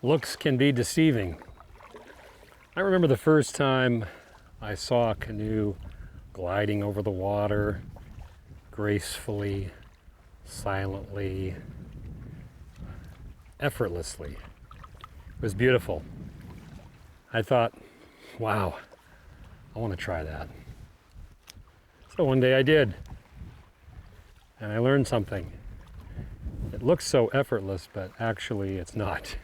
Looks can be deceiving. I remember the first time I saw a canoe gliding over the water, gracefully, silently, effortlessly. It was beautiful. I thought, wow, I want to try that. So one day I did, and I learned something. It looks so effortless, but actually it's not.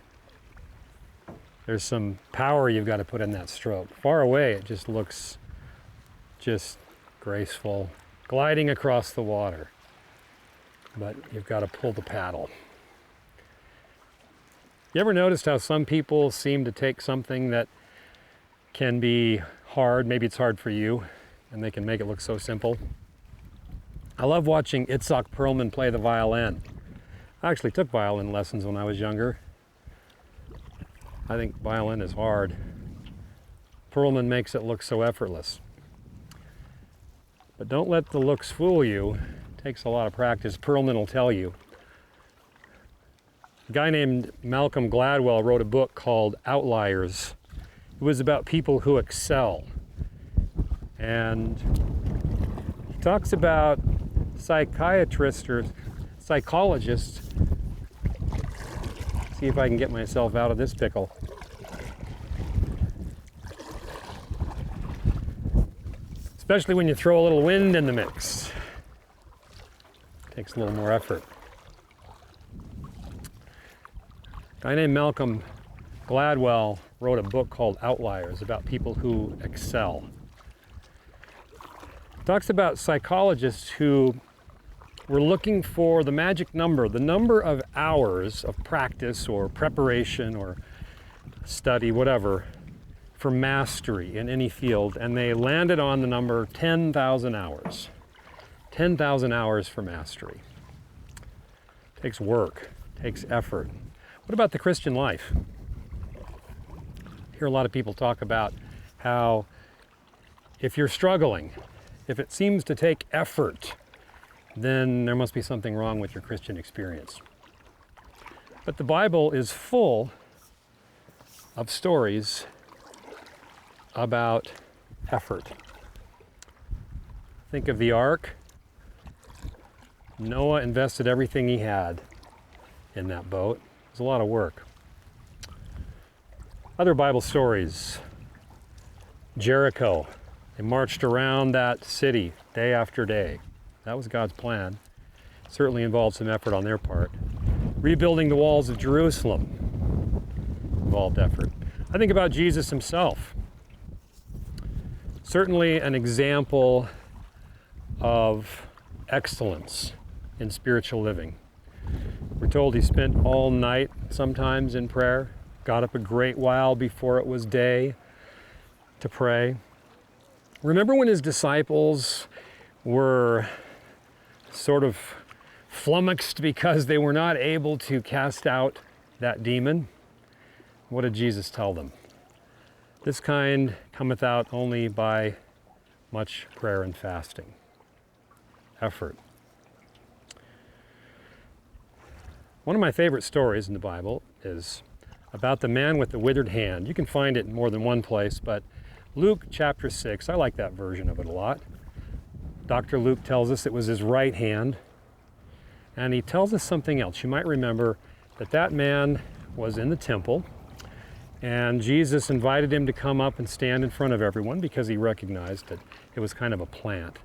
There's some power you've got to put in that stroke. Far away, it just looks just graceful, gliding across the water. But you've got to pull the paddle. You ever noticed how some people seem to take something that can be hard, maybe it's hard for you, and they can make it look so simple? I love watching Itzhak Perlman play the violin. I actually took violin lessons when I was younger. I think violin is hard. Perlman makes it look so effortless. But don't let the looks fool you. It takes a lot of practice. Perlman will tell you. A guy named Malcolm Gladwell wrote a book called Outliers. It was about people who excel. And he talks about psychiatrists or psychologists. See if I can get myself out of this pickle. Especially when you throw a little wind in the mix. Takes a little more effort. A guy named Malcolm Gladwell wrote a book called Outliers about people who excel. He talks about psychologists who were looking for the magic number, the number of hours of practice or preparation or study, whatever, for mastery in any field, and they landed on the number 10,000 hours. 10,000 hours for mastery. Takes work, takes effort. What about the Christian life? I hear a lot of people talk about how if you're struggling, if it seems to take effort, then there must be something wrong with your Christian experience. But the Bible is full of stories about effort. Think of the ark. Noah invested everything he had in that boat. It was a lot of work. Other Bible stories. Jericho. They marched around that city day after day. That was God's plan. Certainly involved some effort on their part. Rebuilding the walls of Jerusalem involved effort. I think about Jesus himself. Certainly an example of excellence in spiritual living. We're told he spent all night sometimes in prayer, got up a great while before it was day to pray. Remember when his disciples were sort of flummoxed because they were not able to cast out that demon? What did Jesus tell them? This kind cometh out only by much prayer and fasting. Effort. One of my favorite stories in the Bible is about the man with the withered hand. You can find it in more than one place, but Luke chapter 6, I like that version of it a lot. Dr. Luke tells us it was his right hand, and he tells us something else. You might remember that that man was in the temple, and Jesus invited him to come up and stand in front of everyone because he recognized that it was kind of a plant.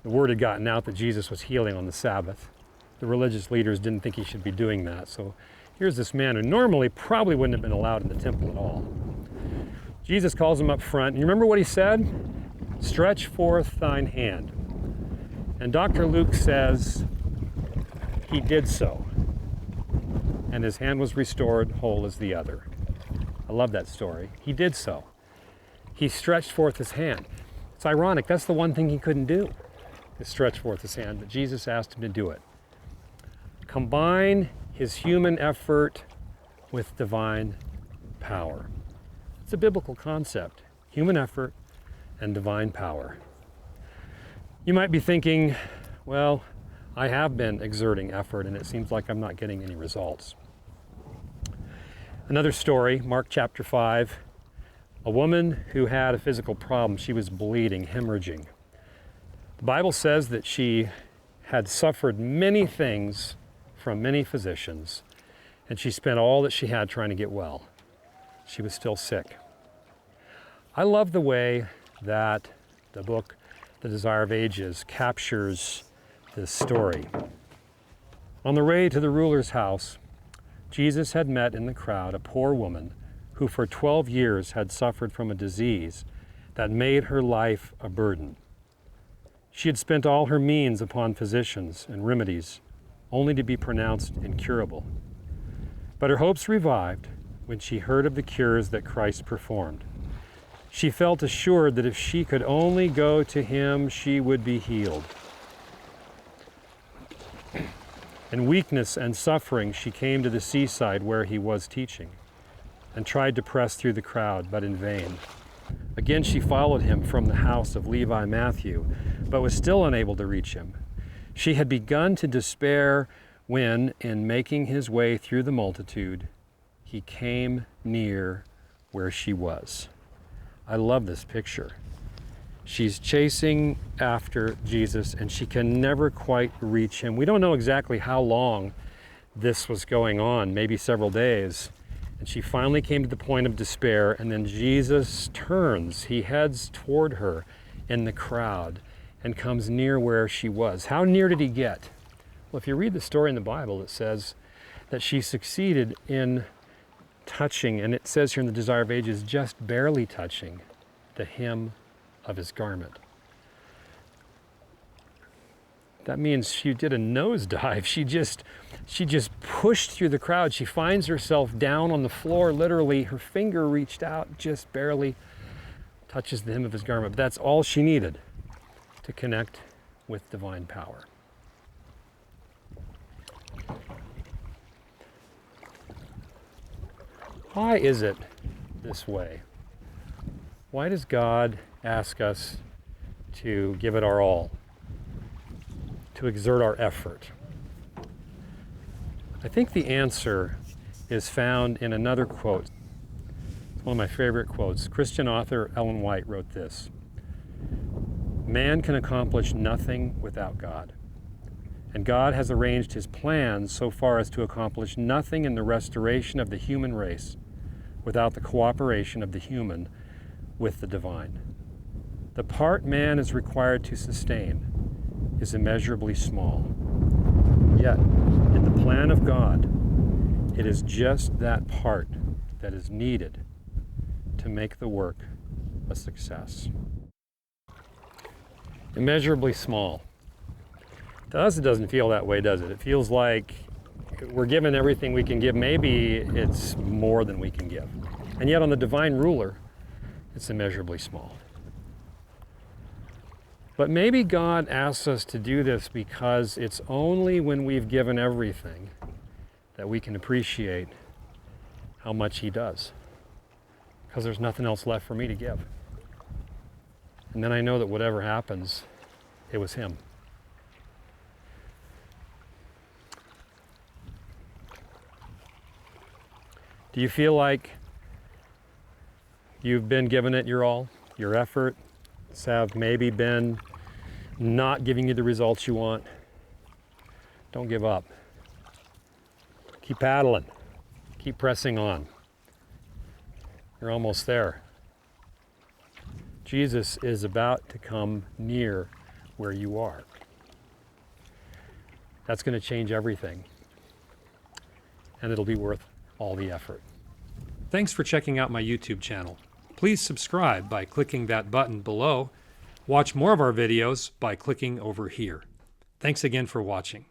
The word had gotten out that Jesus was healing on the Sabbath. The religious leaders didn't think he should be doing that, so here's this man who normally probably wouldn't have been allowed in the temple at all. Jesus calls him up front, and you remember what he said? Stretch forth thine hand. And Dr. Luke says he did so, and his hand was restored whole as the other. I love that story. He did so. He stretched forth his hand. It's ironic, that's the one thing he couldn't do, is stretch forth his hand, but Jesus asked him to do it. Combine his human effort with divine power. It's a biblical concept, human effort and divine power. You might be thinking, well, I have been exerting effort and it seems like I'm not getting any results. Another story, Mark chapter 5, a woman who had a physical problem. She was bleeding, hemorrhaging. The Bible says that she had suffered many things from many physicians, and she spent all that she had trying to get well. She was still sick. I love the way that the book, The Desire of Ages, captures this story. On the way to the ruler's house, Jesus had met in the crowd a poor woman who for 12 years had suffered from a disease that made her life a burden. She had spent all her means upon physicians and remedies, only to be pronounced incurable. But her hopes revived when she heard of the cures that Christ performed. She felt assured that if she could only go to him, she would be healed. In weakness and suffering, she came to the seaside where he was teaching and tried to press through the crowd, but in vain. Again, she followed him from the house of Levi Matthew, but was still unable to reach him. She had begun to despair when, in making his way through the multitude, he came near where she was. I love this picture. She's chasing after Jesus and she can never quite reach him. We don't know exactly how long this was going on, maybe several days. And she finally came to the point of despair, and then Jesus turns. He heads toward her in the crowd and comes near where she was. How near did he get? Well, if you read the story in the Bible, it says that she succeeded in touching, and it says here in the Desire of Ages, just barely touching the hem of his garment. That means she did a nosedive. She just pushed through the crowd. She finds herself down on the floor, literally. Her finger reached out, just barely touches the hem of his garment. But that's all she needed to connect with divine power. Why is it this way? Why does God ask us to give it our all, to exert our effort? I think the answer is found in another quote. It's one of my favorite quotes. Christian author Ellen White wrote this: "Man can accomplish nothing without God, and God has arranged his plans so far as to accomplish nothing in the restoration of the human race without the cooperation of the human with the divine. The part man is required to sustain is immeasurably small. Yet, in the plan of God, it is just that part that is needed to make the work a success." Immeasurably small. To us, it doesn't feel that way, does it? It feels like we're given everything we can give. Maybe it's more than we can give. And yet on the divine ruler, it's immeasurably small. But maybe God asks us to do this because it's only when we've given everything that we can appreciate how much he does. Because there's nothing else left for me to give. And then I know that whatever happens, it was him. Do you feel like you've been giving it your all? Your efforts have maybe been not giving you the results you want? Don't give up. Keep paddling. Keep pressing on. You're almost there. Jesus is about to come near where you are. That's going to change everything. And it'll be worth all the effort. Thanks for checking out my YouTube channel. Please subscribe by clicking that button below. Watch more of our videos by clicking over here. Thanks again for watching.